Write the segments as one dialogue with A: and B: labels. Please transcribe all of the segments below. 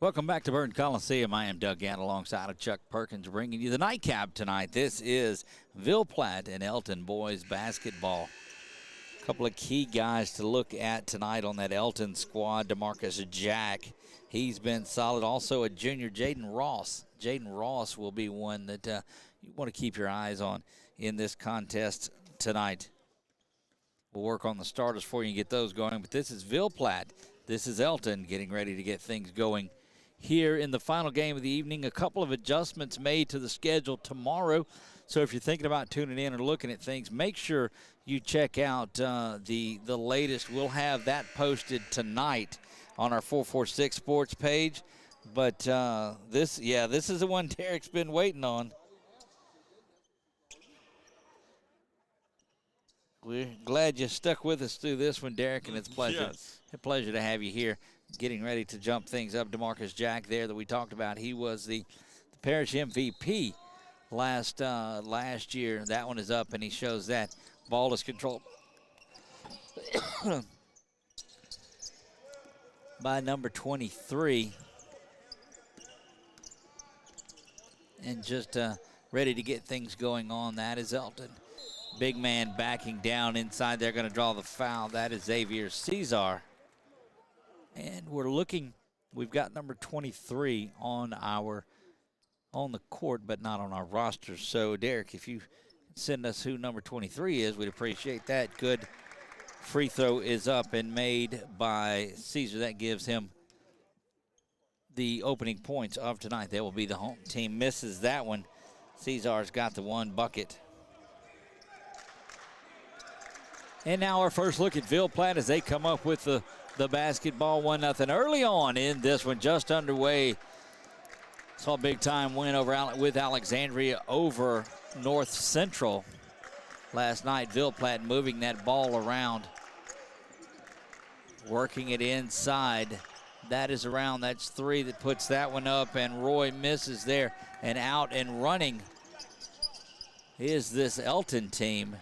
A: Welcome back to Burton Coliseum. I am Doug Gann alongside of Chuck Perkins bringing you the nightcap tonight. This is Ville Platte and Elton boys basketball. A couple of key guys to look at tonight on that Elton squad. DeMarcus Jack, he's been solid. Also a junior, Jaden Ross. Jaden Ross will be one that you want to keep your eyes on in this contest tonight. We'll work on the starters for you and get those going. But this is Ville Platte. This is Elton getting ready to get things going here in the final game of the evening. A couple of adjustments made to the schedule tomorrow. So if you're thinking about tuning in or looking at things, make sure you check out the latest. We'll have that posted tonight on our 446 Sports page. But this is the one Derek's been waiting on. We're glad you stuck with us through this one, Derek, and it's a pleasure to have you here. Getting ready to jump things up. DeMarcus Jack there that we talked about. He was the parish MVP last year. That one is up, and he shows that. Ball is controlled by number 23. And just ready to get things going on. That is Elton. Big man backing down inside. They're going to draw the foul. That is Xavier Cesar. And we're looking, we've got number 23 on the court, but not on our roster. So, Derek, if you send us who number 23 is, we'd appreciate that. Good free throw is up and made by Caesar. That gives him the opening points of tonight. That will be the home team. Misses that one. Cesar's got the one bucket. And now our first look at Ville Platte as they come up with the basketball 1-0. Early on in this one, just underway. Saw a big-time win with Alexandria over North Central last night. Ville Platte moving that ball around, working it inside. That is around. That's three that puts that one up, and Roy misses there. And out and running is this Elton team.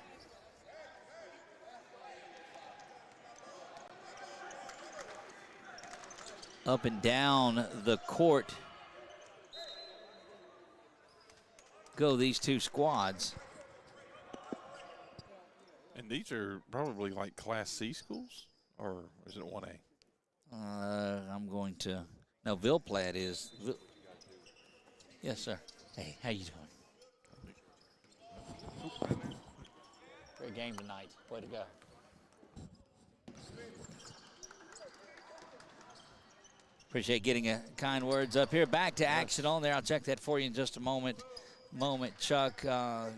A: Up and down the court go these two squads.
B: And these are probably like Class C schools, or is it 1A?
A: I'm going to. No, Ville Platte is. Yes, sir. Hey, how you doing? Great game tonight. Way to go. Appreciate getting kind words up here. Back to action on there. I'll check that for you in just a moment. Chuck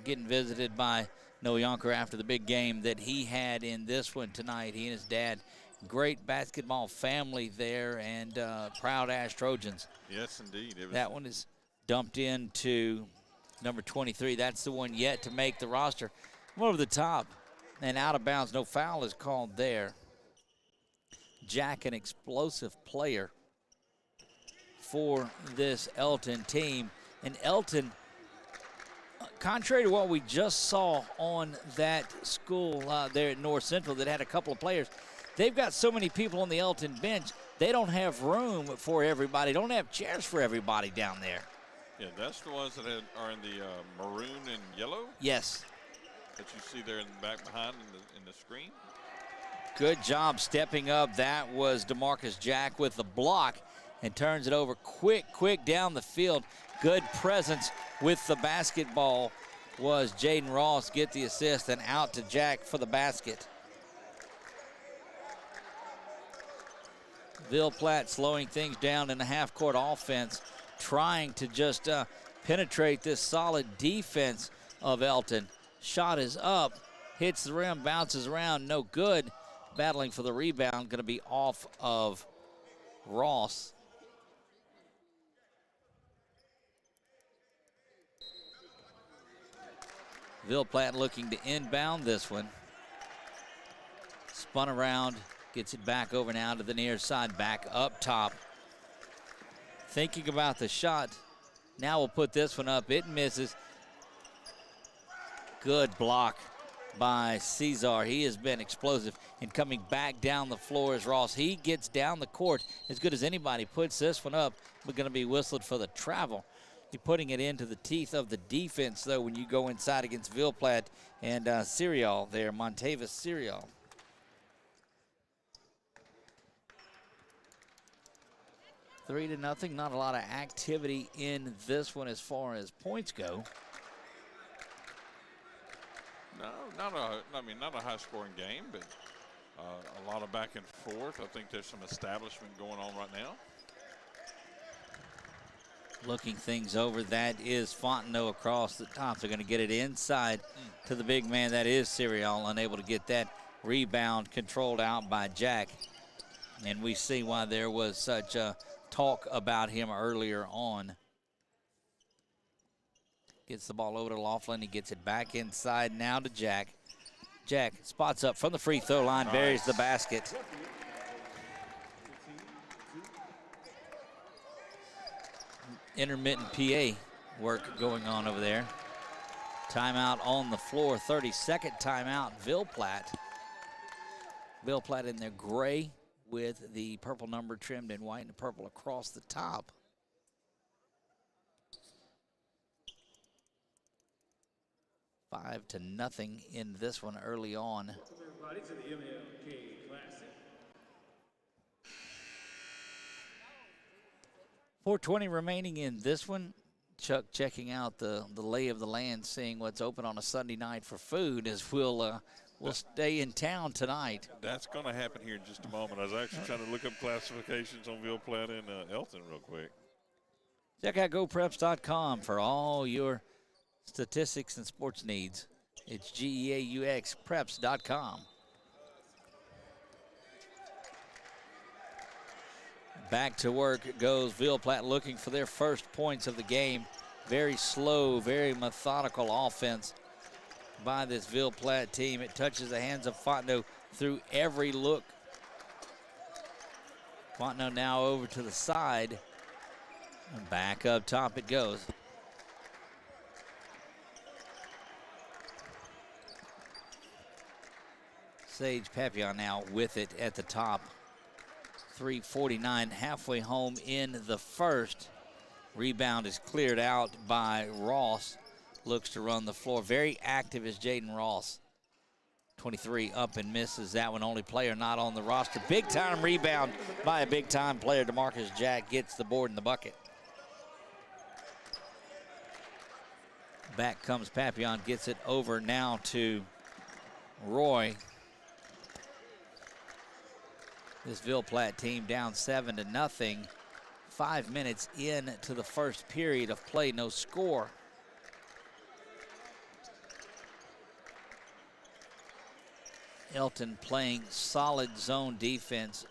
A: getting visited by Noah Yonker after the big game that he had in this one tonight. He and his dad, great basketball family there, and proud Ash Trojans.
B: Yes, indeed.
A: That one is dumped into number 23. That's the one yet to make the roster. Over the top and out of bounds. No foul is called there. Jack, an explosive player for this Elton team. And Elton, contrary to what we just saw on that school there at North Central that had a couple of players, they've got so many people on the Elton bench, they don't have room for everybody, don't have chairs for everybody down there.
B: Yeah, that's the ones that are in the maroon and yellow?
A: Yes.
B: That you see there in the back behind in the screen?
A: Good job stepping up. That was DeMarcus Jack with the block and turns it over quick down the field. Good presence with the basketball was Jaden Ross. Get the assist and out to Jack for the basket. Ville Platte slowing things down in the half-court offense, trying to just penetrate this solid defense of Elton. Shot is up, hits the rim, bounces around, no good. Battling for the rebound, going to be off of Ross. Ville Platte looking to inbound this one. Spun around, gets it back over now to the near side, back up top. Thinking about the shot. Now we'll put this one up. It misses. Good block by Cesar. He has been explosive and coming back down the floor as Ross. He gets down the court as good as anybody. Puts this one up, but going to be whistled for the travel. You're putting it into the teeth of the defense, though, when you go inside against Ville Platte and Serial there, Montavis Serial. 3-0. Not a lot of activity in this one as far as points go.
B: No, not a high-scoring game, but a lot of back and forth. I think there's some establishment going on right now.
A: Looking things over, that is Fontenot across the top. They're going to get it inside to the big man. That is Serial, unable to get that rebound controlled out by Jack. And we see why there was such talk about him earlier on. Gets the ball over to Laughlin. He gets it back inside now to Jack. Jack spots up from the free throw line, buries the basket. Intermittent PA work going on over there. Timeout on the floor, 32nd timeout, Ville Platte. Ville Platte in their gray with the purple number trimmed in white and purple across the top. Five to nothing in this one early on.
C: Welcome everybody to the MLK Classic.
A: 4:20 remaining in this one. Chuck checking out the lay of the land, seeing what's open on a Sunday night for food as we'll stay in town tonight.
B: That's going to happen here in just a moment. I was actually trying to look up classifications on Ville Platte and Elton real quick.
A: Check out GoPreps.com for all your statistics and sports needs. It's GEAUXPreps.com. Back to work goes Ville Platte, looking for their first points of the game. Very slow, very methodical offense by this Ville Platte team. It touches the hands of Fontenot through every look. Fontenot now over to the side. And back up top it goes. Sage Papillon now with it at the top. 3:49, halfway home in the first. Rebound is cleared out by Ross. Looks to run the floor. Very active is Jaden Ross. 23 up and misses that one. Only player not on the roster. Big time rebound by a big time player. DeMarcus Jack gets the board in the bucket. Back comes Papillon, gets it over now to Roy. This Ville Platte team down 7-0. 5 minutes into the first period of play, no score. Elton playing solid zone defense.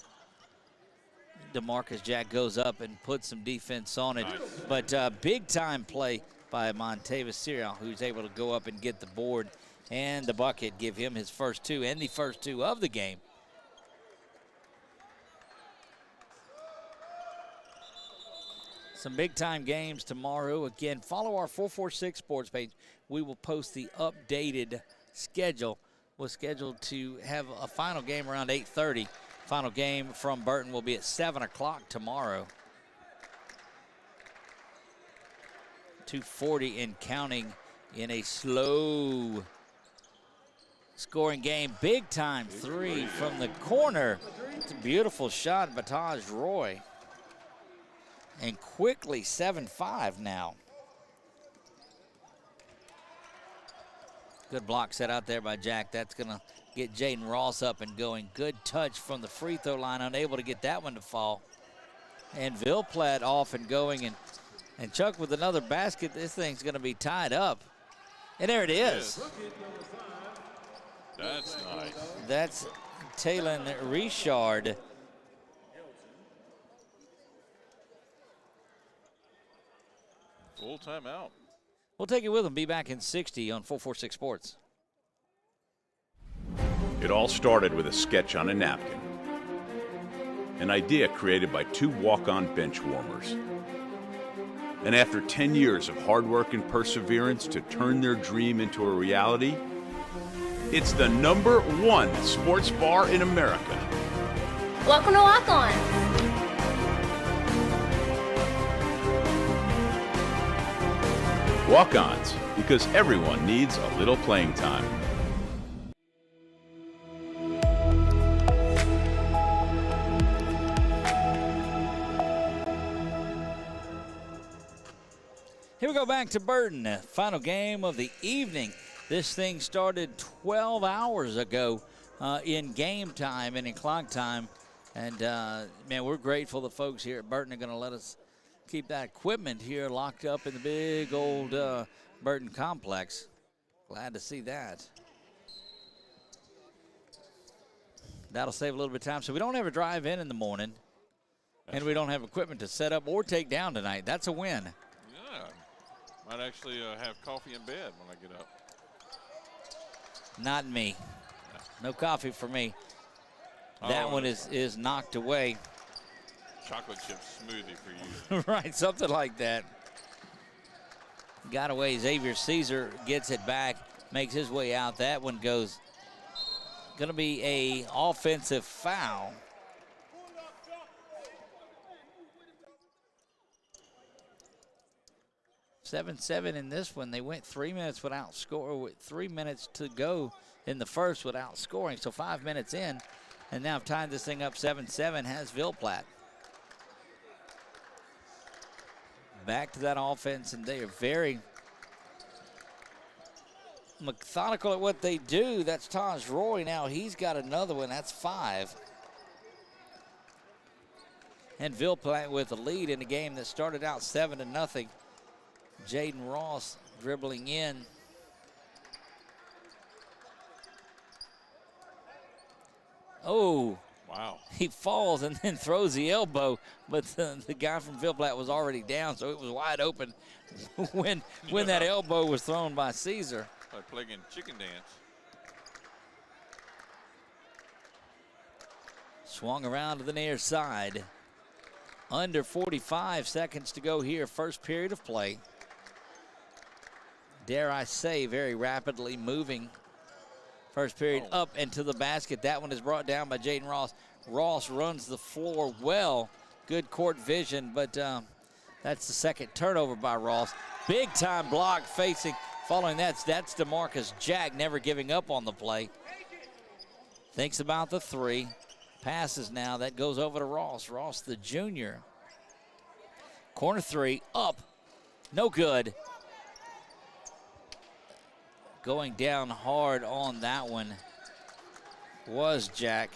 A: DeMarcus Jack goes up and puts some defense on it.
B: Nice.
A: But big time play by Montavis Serial, who's able to go up and get the board and the bucket, give him his first two and the first two of the game. Some big time games tomorrow. Again, follow our 446 Sports page. We will post the updated schedule. We're scheduled to have a final game around 8:30. Final game from Burton will be at 7 o'clock tomorrow. 2:40 and counting in a slow scoring game. Big time three from the corner. It's a beautiful shot, Bataj Roy. And quickly 7-5 now. Good block set out there by Jack. That's going to get Jaden Ross up and going. Good touch from the free throw line, unable to get that one to fall. And Ville Platte off and going. And Chuck with another basket. This thing's going to be tied up. And there it is.
B: That's nice.
A: That's Talon Richard.
B: Full timeout.
A: We'll take it with him. Be back in 60 on 446 Sports.
D: It all started with a sketch on a napkin. An idea created by two walk-on bench warmers. And after 10 years of hard work and perseverance to turn their dream into a reality, It's the #1 sports bar in America.
E: Welcome to Walk On.
D: Walk-ons, because everyone needs a little playing time.
A: Here we go back to Burton, final game of the evening. This thing started 12 hours ago in game time and in clock time. And, man, we're grateful the folks here at Burton are going to let us keep that equipment here locked up in the big old Burton complex. Glad to see that. That'll save a little bit of time. So we don't have a drive in the morning, and we don't have equipment to set up or take down tonight. That's a win.
B: Yeah. Might actually have coffee in bed when I get up.
A: Not me. No coffee for me. That one is knocked away.
B: Chocolate chip smoothie for you.
A: Right, something like that. Got away. Xavier Caesar gets it back, makes his way out. That one goes. Going to be a offensive foul. Seven in this one. They went 3 minutes without score, with 3 minutes to go in the first without scoring. So 5 minutes in, and now I've tied this thing up 7-7, has Ville Platte. Back to that offense, and they are very methodical at what they do. That's Taj Roy now. He's got another one. That's 5. And Ville Platte with the lead in a game that started out 7-0. Jaden Ross dribbling in. Oh.
B: Wow.
A: He falls and then throws the elbow, but the guy from Ville Platte was already down, so it was wide open when that elbow was thrown by Caesar.
B: Like playing chicken dance.
A: Swung around to the near side. Under 45 seconds to go here, first period of play. Dare I say, very rapidly moving. First period up into the basket. That one is brought down by Jaden Ross. Ross runs the floor well. Good court vision, but that's the second turnover by Ross. Big time block following that's DeMarcus Jack, never giving up on the play. Thinks about the three. Passes now. That goes over to Ross. Ross, the junior. Corner three, up. No good. Going down hard on that one was Jack.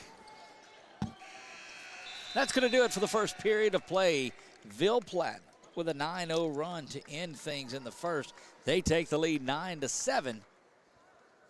A: That's going to do it for the first period of play. Ville Platte with a 9-0 run to end things in the first. They take the lead 9-7.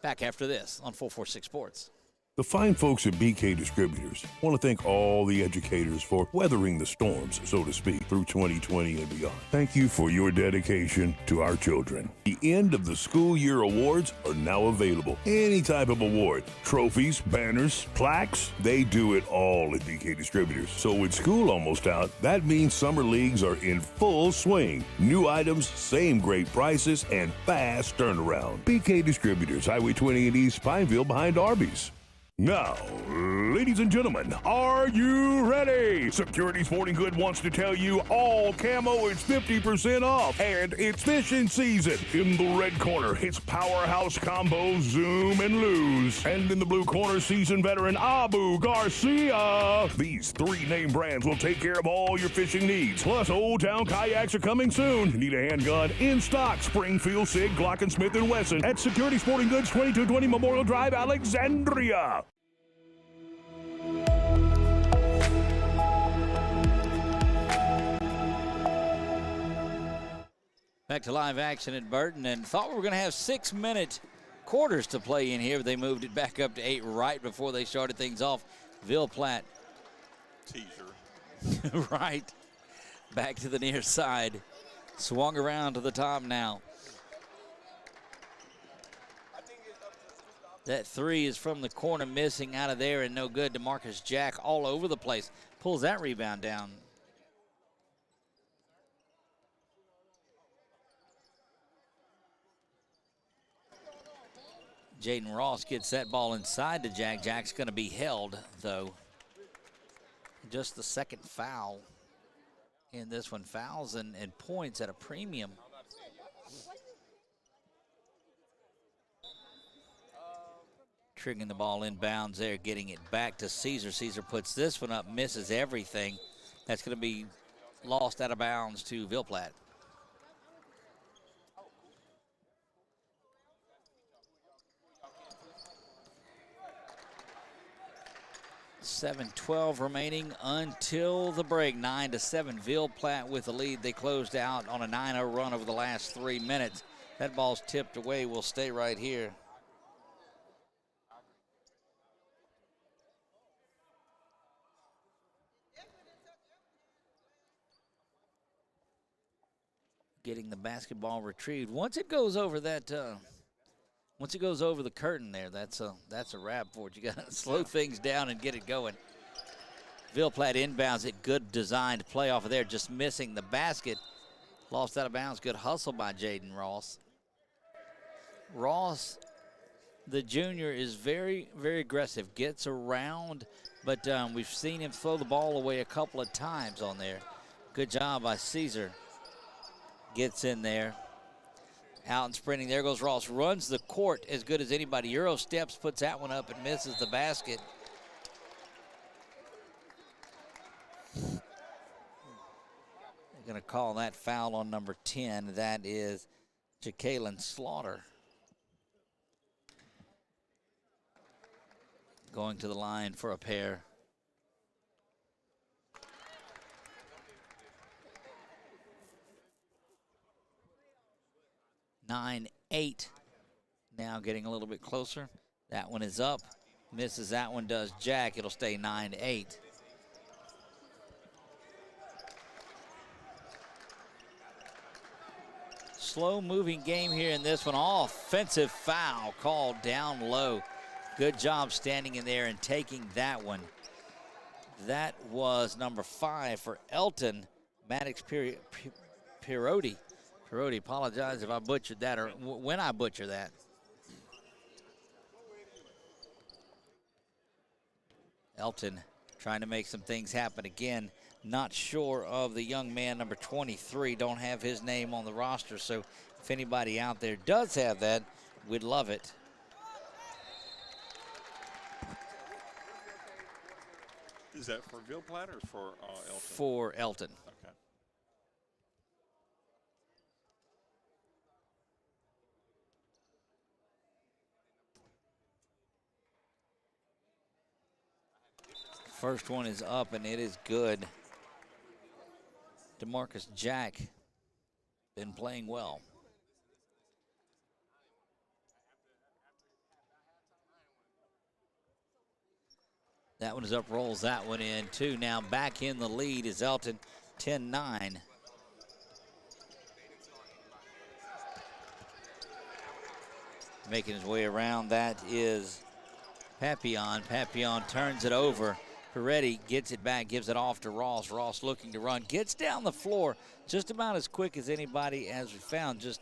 A: Back after this on 446 Sports.
F: The fine folks at BK Distributors want to thank all the educators for weathering the storms, so to speak, through 2020 and beyond. Thank you for your dedication to our children. The end of the school year awards are now available. Any type of award, trophies, banners, plaques, they do it all at BK Distributors. So with school almost out, that means summer leagues are in full swing. New items, same great prices, and fast turnaround. BK Distributors, Highway 20 in East Pineville behind Arby's. Now, ladies and gentlemen, are you ready? Security Sporting Goods wants to tell you all camo is 50% off, and it's fishing season. In the red corner, it's Powerhouse Combo, Zoom, and Lose. And in the blue corner, seasoned veteran Abu Garcia. These three name brands will take care of all your fishing needs. Plus, Old Town Kayaks are coming soon. Need a handgun? In stock, Springfield, Sig, Glock, Smith & Wesson at Security Sporting Goods, 2220 Memorial Drive, Alexandria.
A: Back to live action at Burton, and thought we were going to have 6-minute quarters to play in here, but they moved it back up to 8 right before they started things off. Ville Platte.
B: Teaser.
A: Right. Back to the near side. Swung around to the top now. That three is from the corner, missing out of there and no good. DeMarcus Jack all over the place. Pulls that rebound down. Jaden Ross gets that ball inside to Jack. Jack's going to be held, though. Just the second foul in this one. Fouls and points at a premium. Triggering the ball inbounds there, getting it back to Caesar. Caesar puts this one up, misses everything. That's going to be lost out of bounds to Ville Platte. .7:12 remaining until the break. 9-7. Ville Platte with the lead. They closed out on a 9-0 run over the last 3 minutes. That ball's tipped away. We'll stay right here. Getting the basketball retrieved. Once it goes over that, once it goes over the curtain there, that's a wrap for it. You got to slow things down and get it going. Ville Platte inbounds it. Good designed play off of there, just missing the basket. Lost out of bounds. Good hustle by Jaden Ross. Ross, the junior, is very, very aggressive. Gets around, but we've seen him throw the ball away a couple of times on there. Good job by Caesar. Gets in there. Out and sprinting. There goes Ross. Runs the court as good as anybody. Euro steps, puts that one up and misses the basket. They're going to call that foul on number 10. That is Jacqueline Slaughter. Going to the line for a pair. Nine, 8. Now getting a little bit closer. That one is up. Misses that one, does Jack. It'll stay 9-8. Slow moving game here in this one. Offensive foul called down low. Good job standing in there and taking that one. That was number 5 for Elton. Maddox Perotti. Perotti, apologize if I butchered that or when I butcher that. Elton trying to make some things happen again. Not sure of the young man, number 23. Don't have his name on the roster, so if anybody out there does have that, we'd love it.
B: Is that for Ville Platte or for Elton?
A: For Elton.
B: Okay.
A: First one is up, and it is good. DeMarcus Jack been playing well. That one is up, rolls that one in, too. Now back in the lead is Elton, 10-9. Making his way around, that is Papillon. Papillon turns it over. Peretti gets it back, gives it off to Ross. Ross looking to run, gets down the floor just about as quick as anybody as we found. Just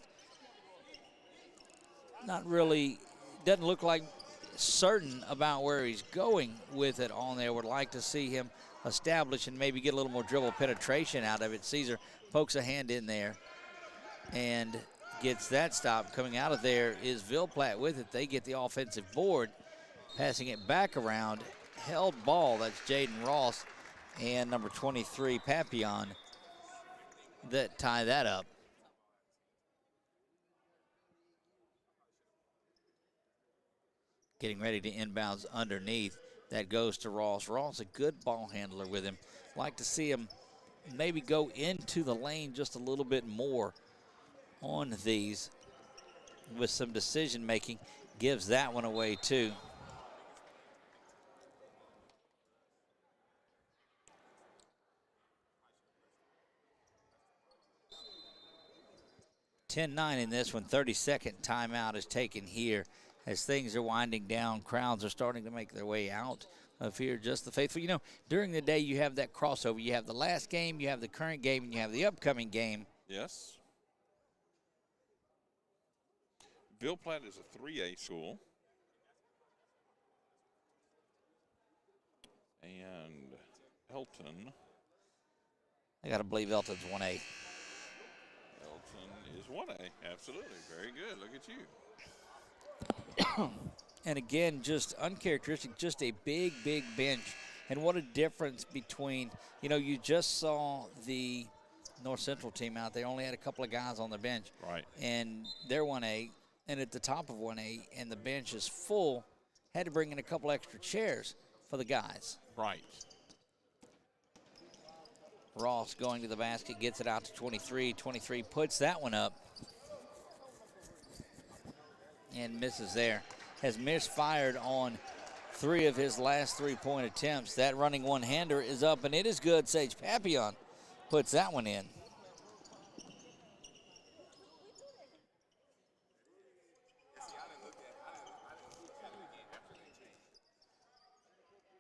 A: not really, doesn't look like certain about where he's going with it on there. Would like to see him establish and maybe get a little more dribble penetration out of it. Caesar pokes a hand in there and gets that stop. Coming out of there is Ville Platte with it. They get the offensive board, passing it back around. Held ball, that's Jaden Ross and number 23, Papillon, that tie that up. Getting ready to inbounds underneath. That goes to Ross. Ross, a good ball handler with him. Like to see him maybe go into the lane just a little bit more on these with some decision making. Gives that one away too. 10-9 in this one. 32nd timeout is taken here as things are winding down. Crowds are starting to make their way out of here. Just the faithful. You know, during the day you have that crossover. You have the last game, you have the current game, and you have the upcoming game.
B: Yes. Ville Platte is a 3A school. And Elton.
A: I got to believe Elton's 1A.
B: Elton is 1A. Absolutely. Very good. Look at you.
A: And again, just uncharacteristic, just a big, big bench. And what a difference between, you just saw the North Central team out there, only had a couple of guys on the bench.
B: Right.
A: And they're 1A, and at the top of 1A, and the bench is full, had to bring in a couple extra chairs for the guys.
B: Right.
A: Ross going to the basket, gets it out to 23. 23 puts that one up and misses there. Has misfired on 3 of his last 3-point attempts. That running one-hander is up, and it is good. Sage Papillon puts that one in.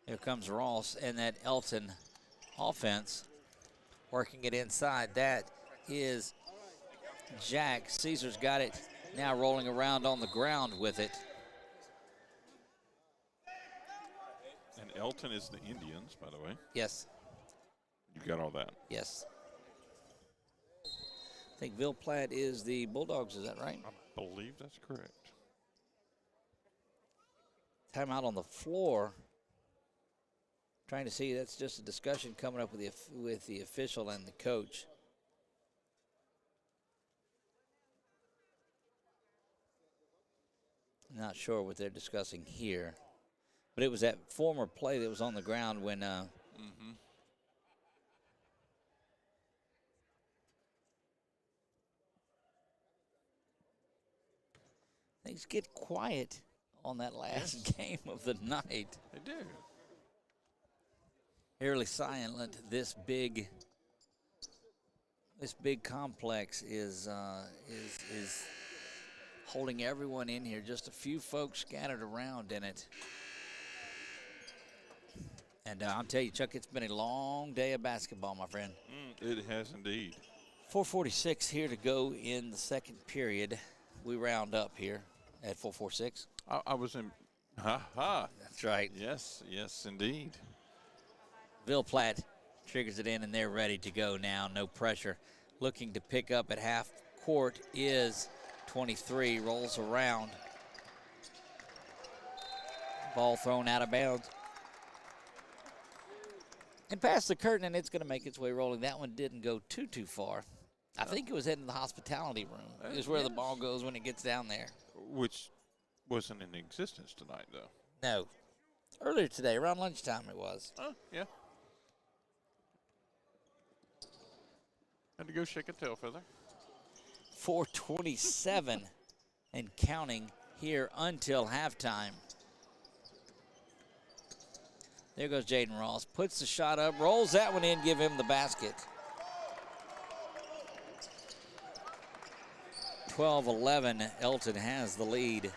A: Here comes Ross and that Elton offense working it inside. That is Jack. Caesar's got it now rolling around on the ground with it.
B: And Elton is the Indians, by the way.
A: Yes.
B: You got all that?
A: Yes. I think Ville Platte is the Bulldogs, is that right?
B: I believe that's correct.
A: Timeout on the floor. Trying to see, that's just a discussion coming up with the official and the coach. Not sure what they're discussing here. But it was that former play that was on the ground when things get quiet on that last game of the night.
B: They do.
A: Eerily silent. This big complex is holding everyone in here. Just a few folks scattered around in it. And I'll tell you, Chuck, it's been a long day of basketball, my friend.
B: It has indeed.
A: 4:46 here to go in the second period. We round up here at 4:46.
B: I was in. Ha.
A: That's right.
B: Yes, indeed.
A: Ville Platte triggers it in, and they're ready to go now. No pressure. Looking to pick up at half court is 23. Rolls around. Ball thrown out of bounds. And past the curtain, and it's going to make its way rolling. That one didn't go too far. I think it was heading to the hospitality room. Is where the ball goes when it gets down there.
B: Which wasn't in existence tonight, though.
A: No. Earlier today, around lunchtime it was.
B: Oh, yeah. Had to go shake a tail feather.
A: 4:27 and counting here until halftime. There goes Jaden Ross. Puts the shot up, rolls that one in, give him the basket. 12-11, Elton has the lead.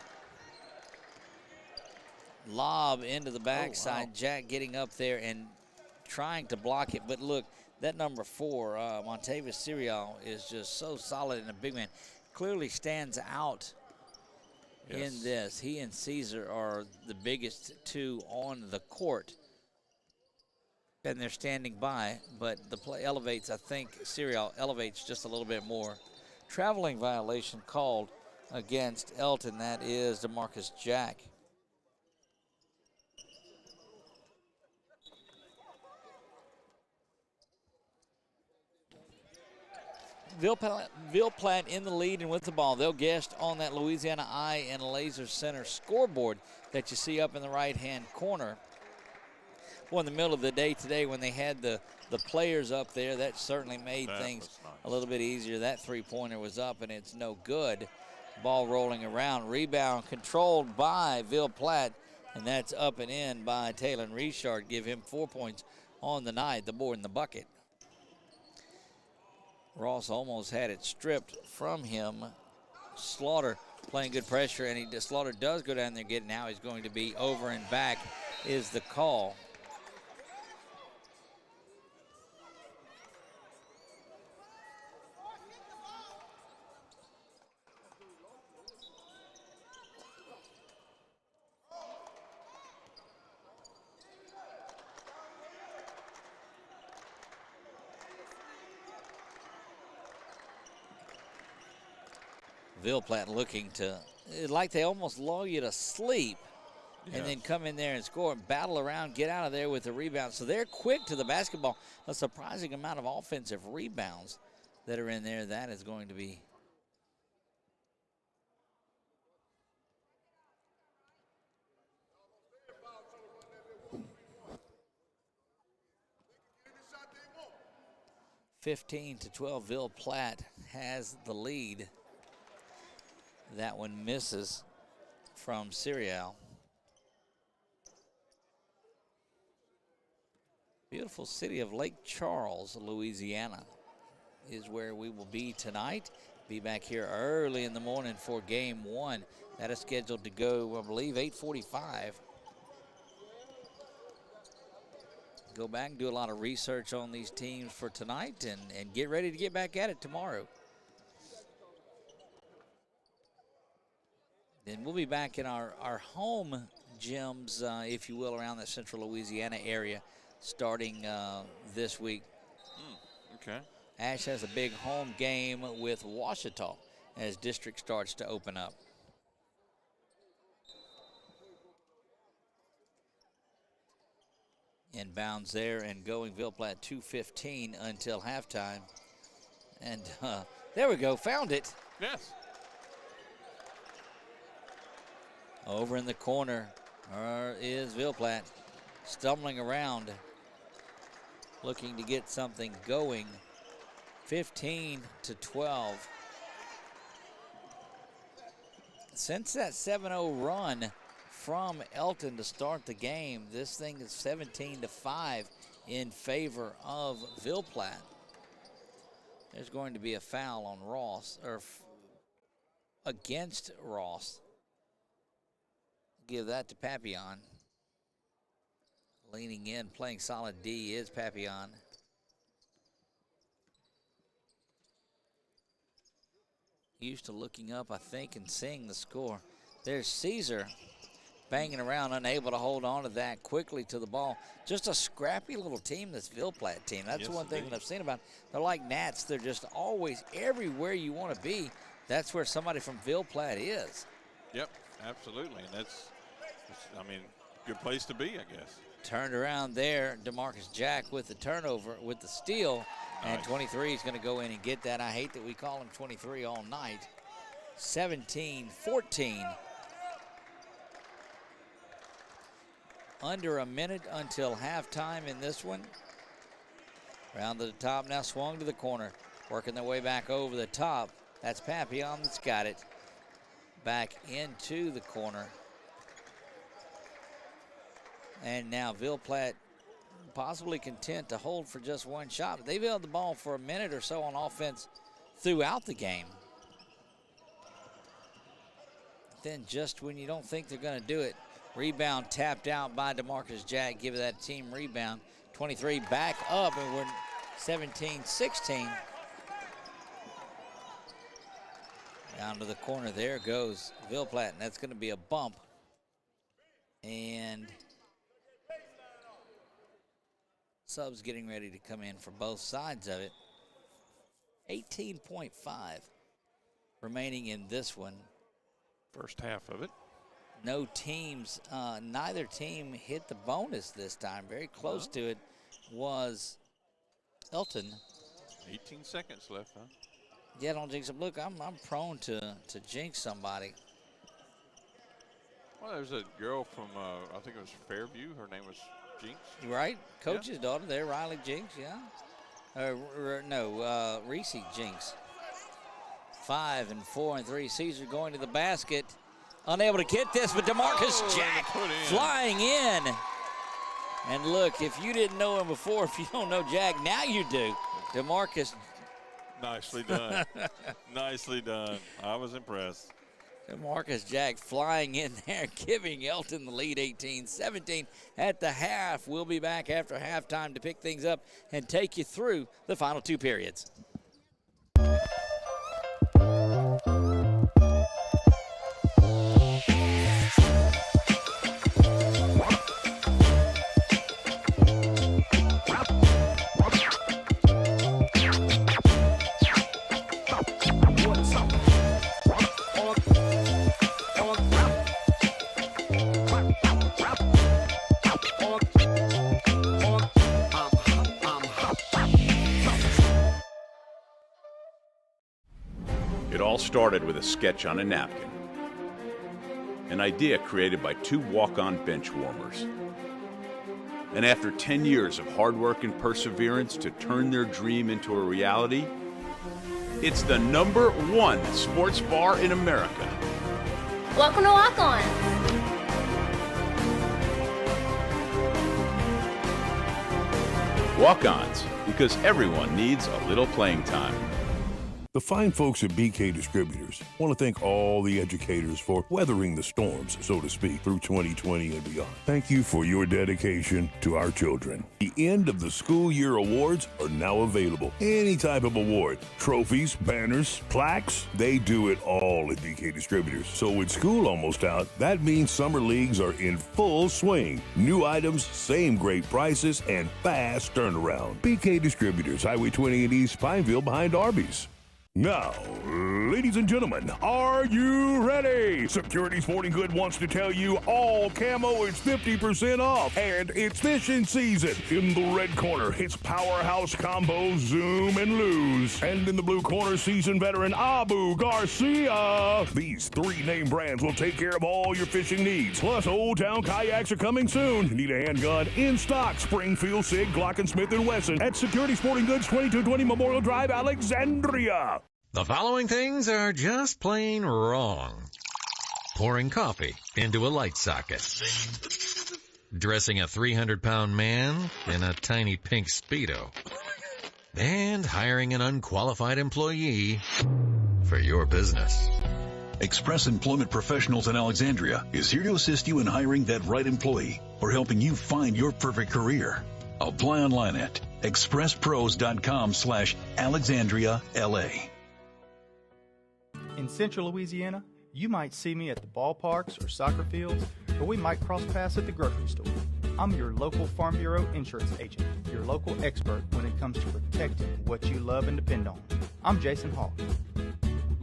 A: Lob into the backside.
B: Oh, wow.
A: Jack getting up there and trying to block it. But look, that number 4, Montavis Serial, is just so solid and a big man. Clearly stands out in this. He and Caesar are the biggest 2 on the court. And they're standing by, but the play elevates. I think Serial elevates just a little bit more. Traveling violation called against Elton. That is DeMarcus Jack. Ville Platte in the lead and with the ball. They'll guest on that Louisiana Eye and Laser Center scoreboard that you see up in the right-hand corner. Well, in the middle of the day today when they had the players up there, that certainly made things a little bit easier. That three-pointer was up, and it's no good. Ball rolling around. Rebound controlled by Ville Platte, and that's up and in by Taylor Richard. Give him 4 points on the night, the board in the bucket. Ross almost had it stripped from him. Slaughter playing good pressure, and Slaughter does go down there and get it. Now he's going to be over and back is the call. Ville Platte looking to, like they almost lull you to sleep and then come in there and score and battle around, get out of there with the rebound. So they're quick to the basketball. A surprising amount of offensive rebounds that are in there. That is going to be (15-12). Ville Platte has the lead. That one misses from Serial. Beautiful city of Lake Charles, Louisiana is where we will be tonight. Be back here early in the morning for game one. That is scheduled to go, I believe, 8:45. Go back and do a lot of research on these teams for tonight and get ready to get back at it tomorrow. Then we'll be back in our home gyms, if you will, around the central Louisiana area starting this week.
B: Okay.
A: Ash has a big home game with Ouachita as district starts to open up. Inbounds there and going Ville Platte 2:15 until halftime. And there we go, found it.
B: Yes.
A: Over in the corner is Ville Platte, stumbling around, looking to get something going. 15-12. Since that 7-0 run from Elton to start the game, this thing is 17-5 in favor of Ville Platte. There's going to be a foul on Ross, or against Ross. Give that to Papillon. Leaning in, playing solid D is Papillon. Used to looking up, I think, and seeing the score. There's Caesar banging around, unable to hold on to that, quickly to the ball. Just a scrappy little team, this Ville Platte team. That's one thing that I've seen about them. They're like gnats. They're just always everywhere you want to be. That's where somebody from Ville Platte is.
B: Yep, absolutely. And that's, I mean, good place to be, I guess.
A: Turned around there, DeMarcus Jack with the turnover, with the steal, and 23 is going to go in and get that. I hate that we call him 23 all night. 17-14. Under a minute until halftime in this one. Round to the top now, swung to the corner, working their way back over the top. That's Papillon that's got it. Back into the corner. And now Ville Platte possibly content to hold for just one shot. But they've held the ball for a minute or so on offense throughout the game. Then just when you don't think they're going to do it, rebound tapped out by DeMarcus Jack. Give that team rebound. 23 back up, and we're 17-16. Down to the corner, there goes Ville Platte, and that's going to be a bump. And subs getting ready to come in for both sides of it. 18.5 remaining in this one.
B: First half of it.
A: No teams, neither team hit the bonus this time. Very close to it was Elton.
B: 18 seconds left, huh?
A: Yeah, don't jinx them. Look, I'm prone to jinx somebody.
B: Well, there's a girl from, I think it was Fairview. Her name was Jinx.
A: Right? Coach's daughter there, Riley Jinx, yeah. No, Reese Jinx. 5 and 4 and 3. Caesar going to the basket. Unable to get this, but DeMarcus Jack flying in. And look, if you didn't know him before, if you don't know Jack, now you do. DeMarcus.
B: Nicely done. Nicely done. I was impressed.
A: DeMarcus Jack flying in there, giving Elton the lead 18-17 at the half. We'll be back after halftime to pick things up and take you through the final two periods.
D: started with a sketch on a napkin. An idea created by two walk-on bench warmers. And after 10 years of hard work and perseverance to turn their dream into a reality, it's the #1 sports bar in America.
E: Welcome to Walk On.
D: Walk-ons, because everyone needs a little playing time.
F: The fine folks at BK Distributors want to thank all the educators for weathering the storms, so to speak, through 2020 and beyond. Thank you for your dedication to our children. The end of the school year awards are now available. Any type of award, trophies, banners, plaques, they do it all at BK Distributors. So with school almost out, that means summer leagues are in full swing. New items, same great prices, and fast turnaround. BK Distributors, Highway 20 in East Pineville behind Arby's. Now, ladies and gentlemen, are you ready? Security Sporting Good wants to tell you all camo is 50% off, and it's fishing season. In the red corner, it's Powerhouse Combo, Zoom, and Lose. And in the blue corner, seasoned veteran Abu Garcia. These three name brands will take care of all your fishing needs. Plus, Old Town Kayaks are coming soon. Need a handgun? In stock, Springfield, Sig, Glock, and Smith & Wesson at Security Sporting Goods, 2220 Memorial Drive, Alexandria.
G: The following things are just plain wrong. Pouring coffee into a light socket. Dressing a 300-pound man in a tiny pink Speedo. And hiring an unqualified employee for your business.
H: Express Employment Professionals in Alexandria is here to assist you in hiring that right employee or helping you find your perfect career. Apply online at expresspros.com/AlexandriaLA.
I: In Central Louisiana, you might see me at the ballparks or soccer fields, or we might cross paths at the grocery store. I'm your local Farm Bureau insurance agent, your local expert when it comes to protecting what you love and depend on. I'm Jason Hawk.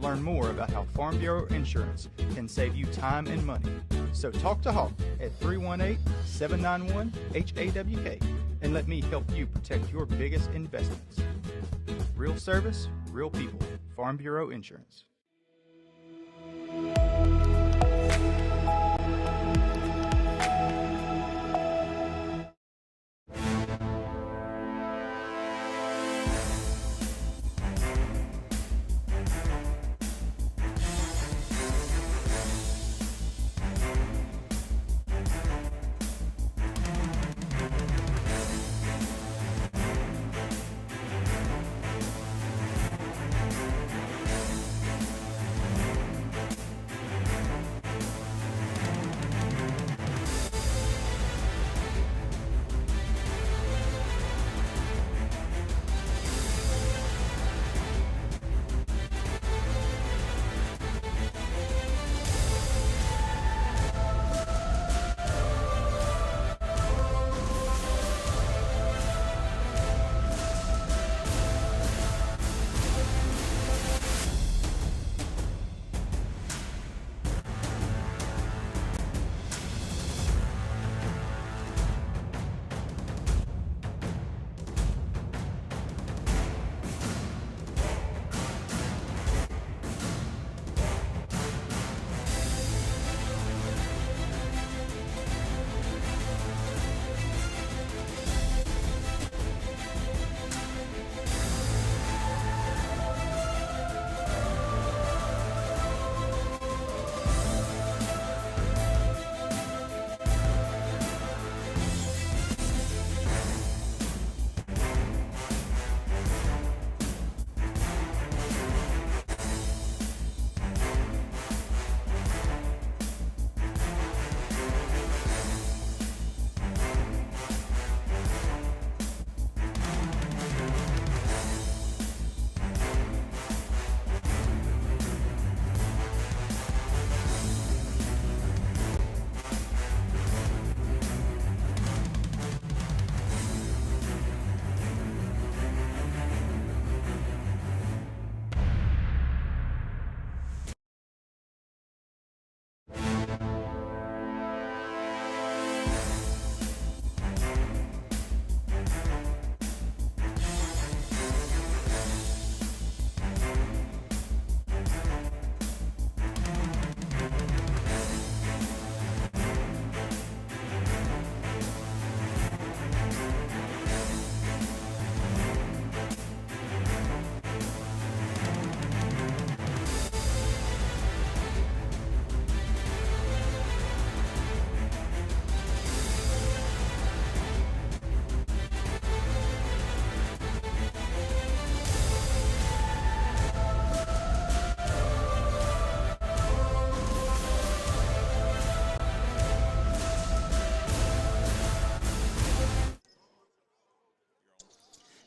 I: Learn more about how Farm Bureau insurance can save you time and money. So talk to Hawk at 318-791-HAWK and let me help you protect your biggest investments. Real service, real people. Farm Bureau Insurance.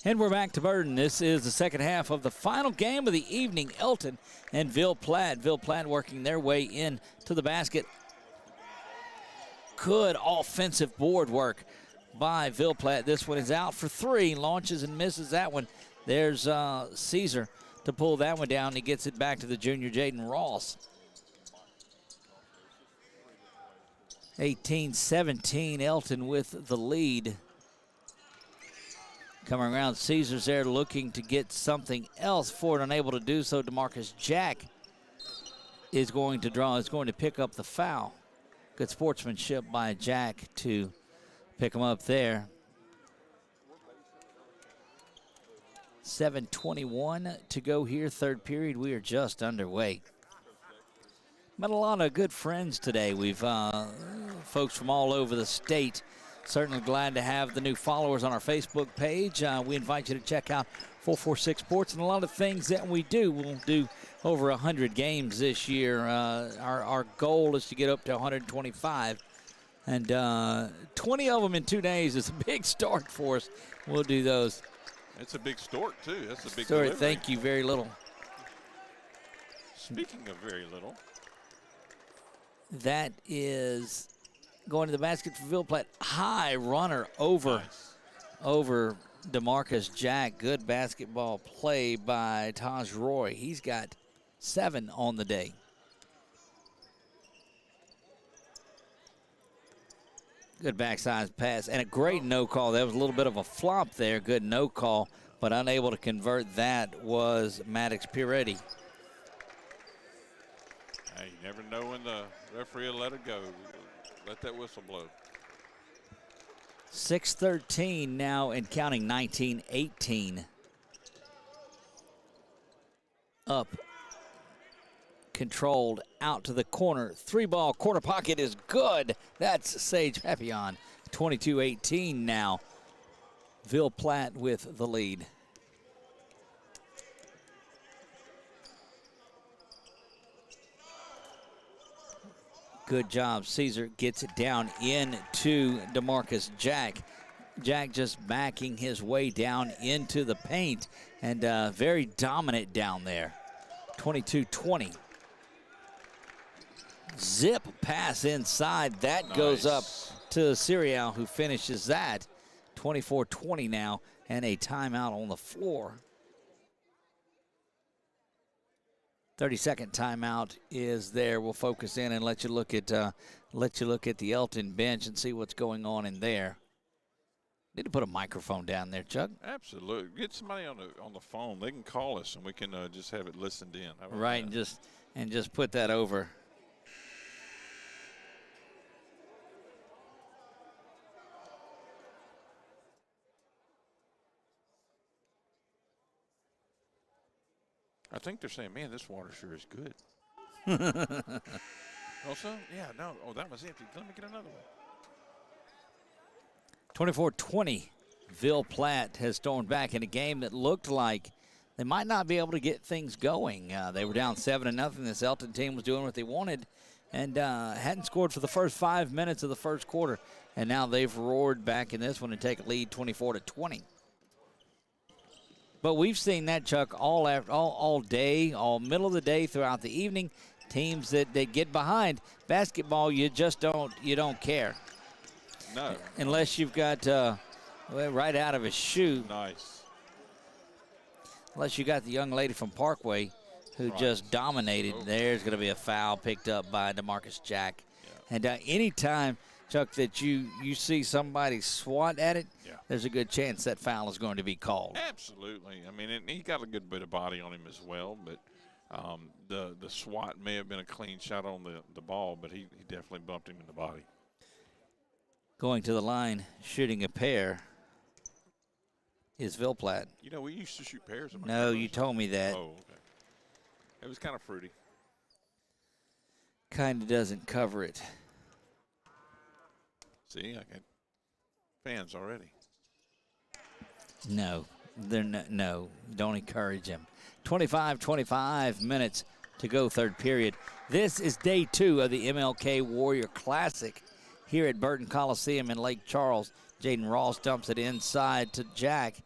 A: And we're back to Burden. This is the second half of the final game of the evening. Elton and Ville Platte. Ville Platte working their way in to the basket. Good offensive board work by Ville Platte. This one is out for three. Launches and misses that one. There's Caesar to pull that one down. He gets it back to the junior, Jaden Ross. 18-17, Elton with the lead. Coming around, Caesar's there looking to get something else for it, unable to do so. DeMarcus Jack is going to pick up the foul. Good sportsmanship by Jack to pick him up there. 7:21 to go here, third period. We are just underway. Met a lot of good friends today. We've folks from all over the state. Certainly glad to have the new followers on our Facebook page. We invite you to check out 446 Sports and a lot of things that we do. We'll do over 100 games this year. Our goal is to get up to 125. And 20 of them in 2 days is a big start for us. We'll do those.
B: It's a big start, too. That's a big
A: Sorry,
B: delivery.
A: thank you, very little.
B: Speaking of very little.
A: That is going to the basket for Ville Platte. High runner over DeMarcus Jack. Good basketball play by Taj Roy. He's got 7 on the day. Good backside pass and a great no call. That was a little bit of a flop there. Good no call, but unable to convert that was Maddox Piretti.
B: Hey, you never know when the referee will let it go. Let that whistle blow.
A: 6:13 now and counting, 19-18. Up. Controlled out to the corner. 3-ball corner pocket is good. That's Sage Papillon. 22-18 now. Ville Platte with the lead. Good job. Caesar gets it down into DeMarcus Jack. Jack just backing his way down into the paint and very dominant down there. 22-20. Zip pass inside. That goes up to Sirial, who finishes that. 24-20 now, and a timeout on the floor. 30-second timeout is there. We'll focus in and let you look at the Elton bench and see what's going on in there. Need to put a microphone down there, Chuck.
B: Absolutely. Get somebody on the phone. They can call us and we can just have it listened in.
A: Right, and just put that over.
B: I think they're saying, man, this water sure is good. Also, yeah, no. Oh, that was empty. Let me get another one.
A: 24-20. Ville Platte has stormed back in a game that looked like they might not be able to get things going. They were down 7-0. This Elton team was doing what they wanted and hadn't scored for the first 5 minutes of the first quarter. And now they've roared back in this one and take a lead 24-20. But we've seen that, Chuck, all day, all middle of the day throughout the evening. Teams that get behind basketball, you don't care.
B: No.
A: Unless you've got right out of his shoe.
B: Nice.
A: Unless you got the young lady from Parkway who just dominated. Oh. There's going to be a foul picked up by DeMarcus Jack. Yeah. And anytime, Chuck, that you see somebody swat at it, there's a good chance that foul is going to be called.
B: Absolutely. I mean, he got a good bit of body on him as well, but the swat may have been a clean shot on the ball, but he definitely bumped him in the body.
A: Going to the line, shooting a pair is Ville Platte.
B: You know, we used to shoot pairs.
A: No, you told me that.
B: Oh, okay. It was kind of fruity.
A: Kind of doesn't cover it.
B: See, I got fans already.
A: No, no, don't encourage him. 25 minutes to go, third period. This is day 2 of the MLK Warrior Classic here at Burton Coliseum in Lake Charles. Jaden Ross dumps it inside to Jack,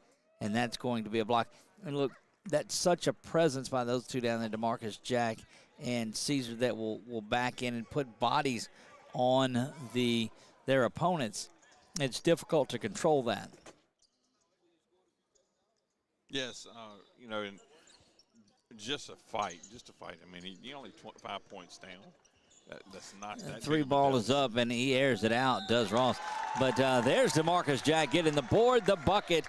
A: and that's going to be a block. And look, that's such a presence by those two down there, DeMarcus Jack and Caesar, that will back in and put bodies on their opponents. It's difficult to control that.
B: Yes, you know, and just a fight. I mean, he only 5 points down. That's not that.
A: Three ball is up, and he airs it out, does Ross. But there's DeMarcus Jack getting the board, the bucket,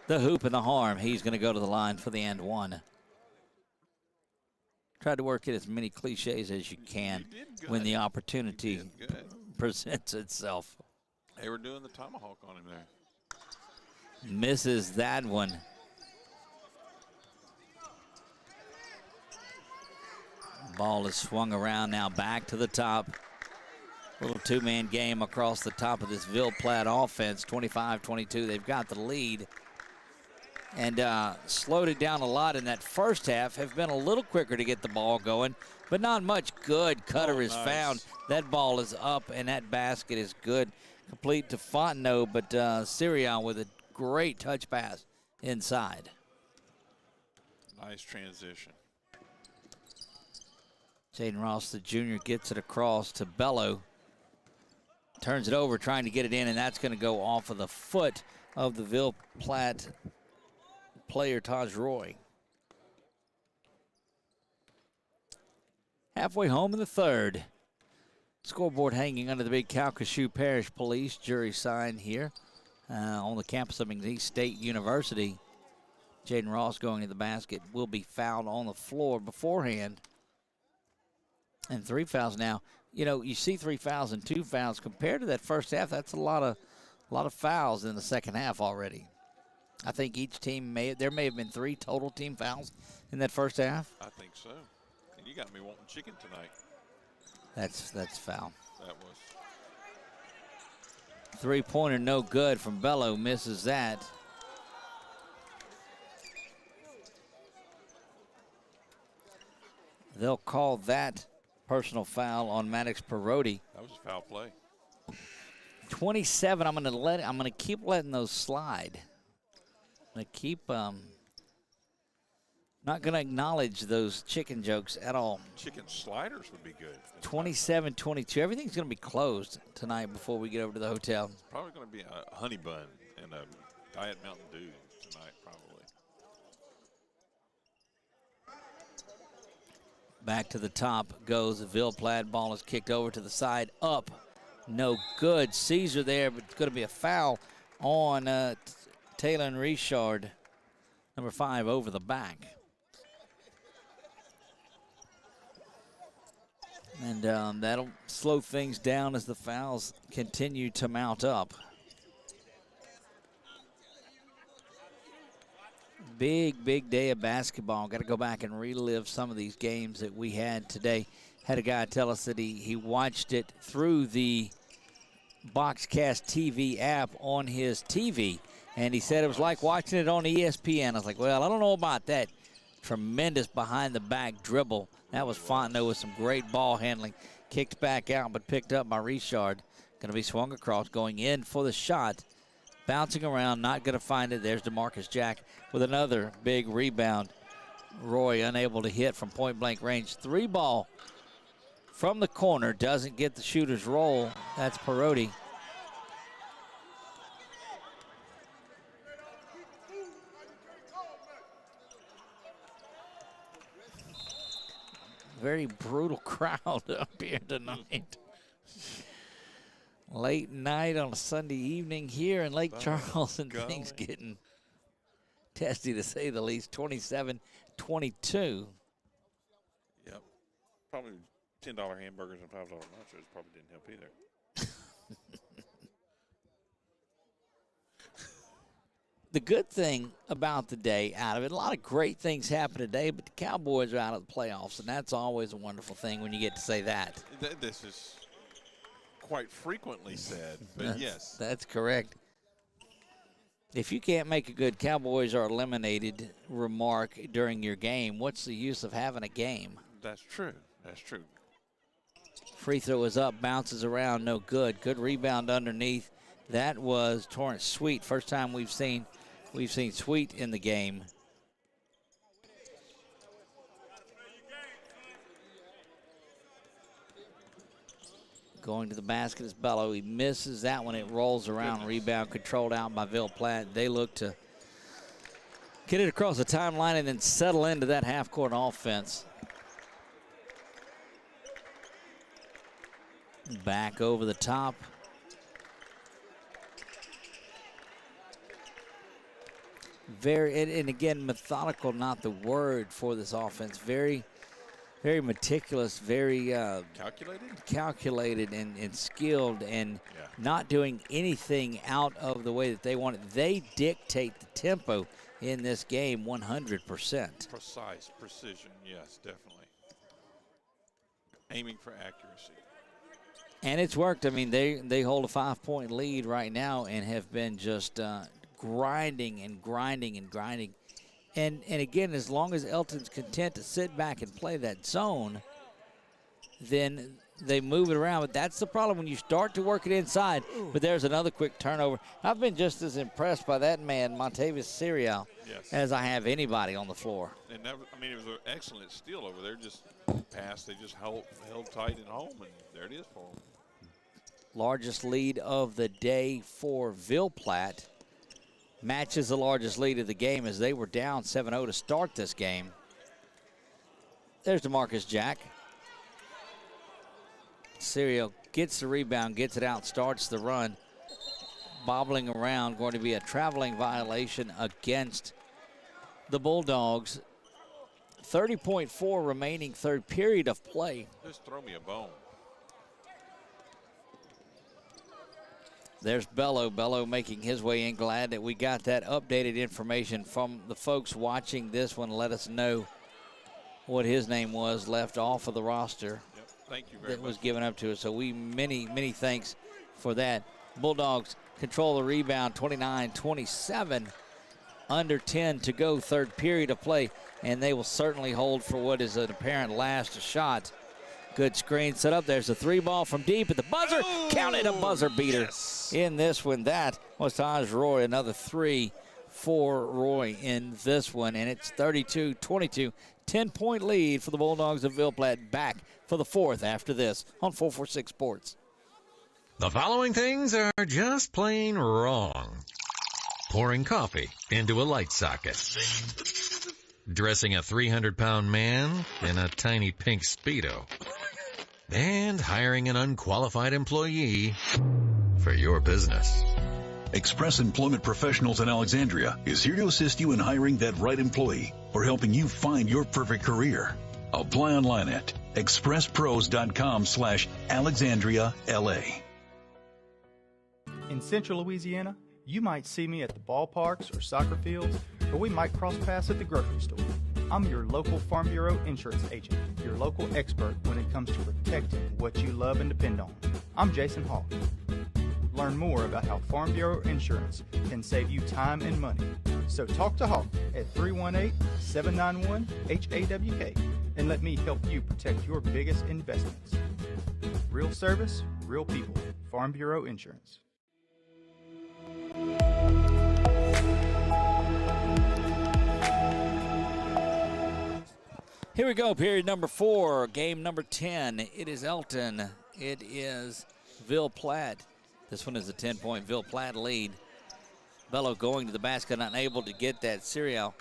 A: the hoop, and the harm. He's going to go to the line for the and one. Try to work in as many cliches as you can when the opportunity presents itself.
B: They were doing the tomahawk on him there.
A: Misses that one. Ball is swung around now, back to the top. Little two-man game across the top of this Ville Platte offense, 25-22. They've got the lead. And slowed it down a lot in that first half. Have been a little quicker to get the ball going, but not much good. Cutter is found. That ball is up, and that basket is good. Complete to Fontenot, but Sirion with a great touch pass inside.
B: Nice transition.
A: Jaden Ross, the junior, gets it across to Bello. Turns it over, trying to get it in, and that's going to go off of the foot of the Ville Platte player, Taj Roy. Halfway home in the third. Scoreboard hanging under the big Calcasieu Parish Police jury sign here on the campus of McNeese State University. Jaden Ross going to the basket will be fouled on the floor beforehand. And 3 fouls now. You know, you see 3 fouls and 2 fouls compared to that first half. That's a lot of fouls in the second half already. I think each team there may have been 3 total team fouls in that first half.
B: I think so. And you got me wanting chicken tonight.
A: That's foul.
B: That was.
A: Three-pointer no good from Bello. Misses that. They'll call that personal foul on Maddox Perotti.
B: That was a foul play.
A: 27. I'm gonna keep letting those slide. I'm gonna keep not gonna acknowledge those chicken jokes at all.
B: Chicken sliders would be good.
A: 27-22. Everything's gonna be closed tonight before we get over to the hotel.
B: It's probably gonna be a honey bun and a Diet Mountain Dew tonight, probably.
A: Back to the top goes the Ville Platte. Ball is kicked over to the side. Up. No good. Caesar there, but it's going to be a foul on Taylor and Richard. Number 5 over the back. And that'll slow things down as the fouls continue to mount up. Big day of basketball. Got to go back and relive some of these games that we had today. Had a guy tell us that he watched it through the Boxcast TV app on his TV, and he said it was like watching it on ESPN. I was like, well, I don't know about that. Tremendous behind-the-back dribble. That was Fontenot with some great ball handling. Kicked back out, but picked up by Richard. Going to be swung across, going in for the shot. Bouncing around, not going to find it. There's DeMarcus Jack with another big rebound. Roy unable to hit from point-blank range. 3 ball from the corner. Doesn't get the shooter's roll. That's Perotti. Very brutal crowd up here tonight. Late night on a Sunday evening here in Lake Charles, and things getting testy to say the least. 27-22.
B: Yep. Probably $10 hamburgers and $5 nachos probably didn't help either.
A: The good thing about the day out of it, a lot of great things happen today, but the Cowboys are out of the playoffs, and that's always a wonderful thing when you get to say that.
B: This is quite frequently said, but yes.
A: That's correct. If you can't make a good Cowboys are eliminated remark during your game, what's the use of having a game?
B: That's true. That's true.
A: Free throw is up, bounces around, no good. Good rebound underneath. That was Torrance Sweet. First time we've seen we've seen Sweet in the game. Going to the basket is Bello. He misses that one. It rolls around. Rebound controlled out by Ville Platte. They look to get it across the timeline and then settle into that half-court offense. Back over the top. And again, methodical, not the word for this offense. Very meticulous, very calculated and skilled, and not doing anything out of the way that they want it. They dictate the tempo in this game 100%.
B: Precise, precision, yes, definitely. Aiming for accuracy.
A: And it's worked. I mean, they hold a 5-point lead right now and have been just grinding and grinding and grinding. And again, as long as Elton's content to sit back and play that zone, then they move it around. But that's the problem when you start to work it inside. But there's another quick turnover. I've been just as impressed by that man, Montavious Serial, as I have anybody on the floor.
B: And that, I mean, it was an excellent steal over there. Just pass, they just held tight and home, and there it is for them.
A: Largest lead of the day for Ville Platte. Matches the largest lead of the game as they were down 7-0 to start this game. There's DeMarcus Jack. Serial gets the rebound, gets it out, starts the run. Bobbling around, going to be a traveling violation against the Bulldogs. 30.4 remaining third period of play.
B: Just throw me a bone.
A: There's Bello. Bello making his way in. Glad that we got that updated information from the folks watching this one. Let us know what his name was left off of the roster.
B: Yep. Thank you very much.
A: That was given up to us. So many thanks for that. Bulldogs control the rebound, 29-27. Under 10 to go, third period of play. And they will certainly hold for what is an apparent last shot. Good screen set up. There's a three ball from deep at the buzzer. Counted a buzzer beater in this one. That was Taj Roy. Another three for Roy in this one. And it's 32-22. 10-point lead for the Bulldogs of Ville Platte. Back for the fourth after this on 446 Sports.
G: The following things are just plain wrong. Pouring coffee into a light socket. Dressing a 300-pound man in a tiny pink Speedo. And hiring an unqualified employee for your business.
H: Express Employment Professionals in Alexandria is here to assist you in hiring that right employee or helping you find your perfect career. Apply online at expresspros.com/AlexandriaLA.
I: In Central Louisiana, you might see me at the ballparks or soccer fields, or we might cross paths at the grocery store. I'm your local Farm Bureau insurance agent, your local expert when it comes to protecting what you love and depend on. I'm Jason Hawk. Learn more about how Farm Bureau insurance can save you time and money. So talk to Hawk at 318-791-HAWK and let me help you protect your biggest investments. Real service, real people. Farm Bureau Insurance.
A: Here we go, period number 4, game number 10. It is Elton. It is Ville Platte. This one is a 10-point Ville Platte lead. Bello going to the basket, unable to get that. Serial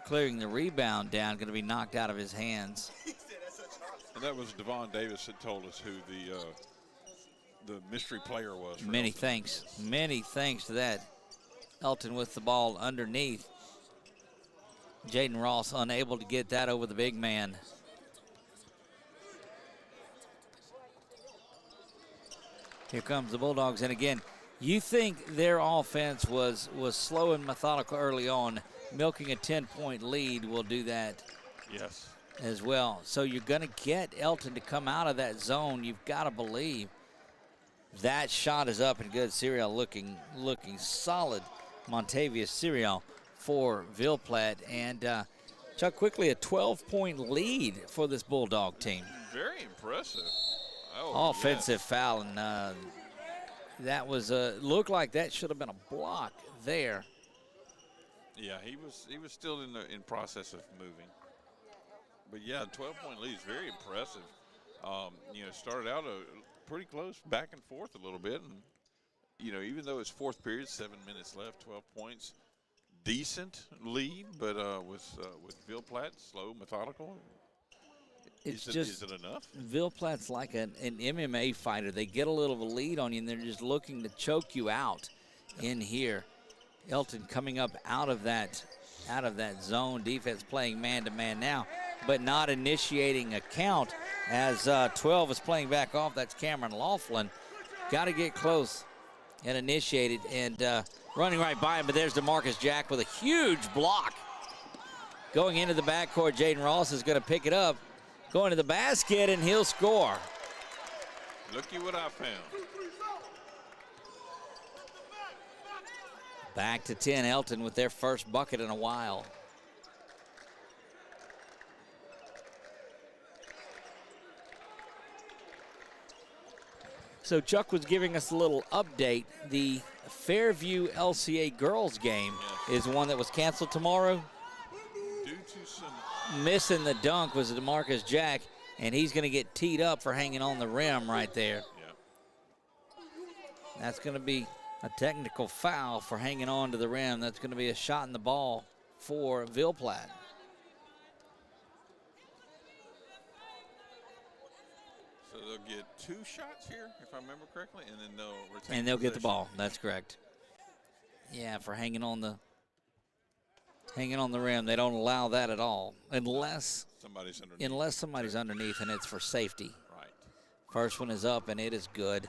A: clearing the rebound down, going to be knocked out of his hands.
B: And that was Devon Davis that told us who the mystery player was.
A: Many
B: Elton.
A: thanks. Many thanks to that. Elton with the ball underneath. Jaden Ross unable to get that over the big man. Here comes the Bulldogs, and again, you think their offense was slow and methodical early on. Milking a 10-point lead will do that.
B: Yes.
A: As well. So you're going to get Elton to come out of that zone. You've got to believe that shot is up and good. Serial looking solid. Montavious Serial for Ville Platte. And Chuck, quickly a 12-point lead for this Bulldog team.
B: Very impressive. Oh,
A: offensive foul, and that was looked like that should have been a block there.
B: Yeah, he was still in process of moving. But yeah, 12-point lead is very impressive. Started out pretty close, back and forth a little bit, and even though it's fourth period, 7 minutes left, 12 points, decent lead, but with Ville Platte, slow, methodical.
A: Is
B: it enough?
A: Ville Platte's like an MMA fighter. They get a little of a lead on you, and they're just looking to choke you out in here. Elton coming up out of that zone defense, playing man-to-man now, but not initiating a count as 12 is playing back off. That's Cameron Laughlin. Got to get close and initiate it, and running right by him, but there's DeMarcus Jack with a huge block. Going into the backcourt, Jaden Ross is going to pick it up, going to the basket, and he'll score.
B: Looky what I found.
A: Back to 10, Elton with their first bucket in a while. So Chuck was giving us a little update. The Fairview LCA girls game is one that was canceled tomorrow.
B: Due to some
A: missing the dunk was DeMarcus Jack, and he's going to get teed up for hanging on the rim right there.
B: Yeah.
A: That's going to be a technical foul for hanging on to the rim. That's going to be a shot in the ball for Ville Platte.
B: So they'll get 2 shots here, if I remember correctly, and then they'll retain
A: And they'll get the
B: possession.
A: ball. That's correct. Yeah, for hanging on the rim. They don't allow that at all unless somebody's underneath, and it's for safety.
B: Right.
A: First one is up, and it is good.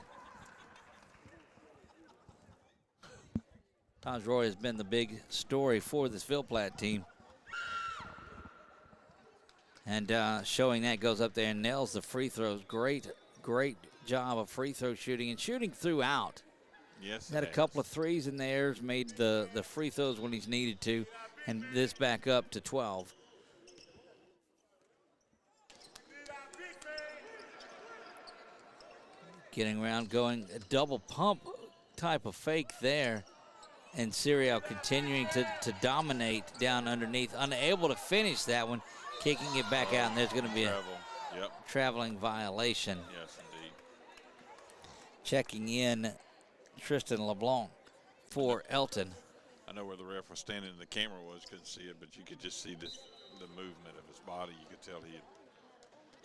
A: Taj Roy has been the big story for this Ville Platte team. And showing that, goes up there and nails the free throws. Great job of free throw shooting and shooting throughout.
B: Yes.
A: Had a couple of threes in there, made the free throws when he's needed to, and this back up to 12. Getting around, going a double pump type of fake there. And Serial continuing to dominate down underneath. Unable to finish that one, kicking it back out, and there's going to be a traveling violation.
B: Yes, indeed.
A: Checking in Tristan LeBlanc for Elton.
B: I know where the ref was standing and the camera was, couldn't see it, but you could just see the movement of his body. You could tell he had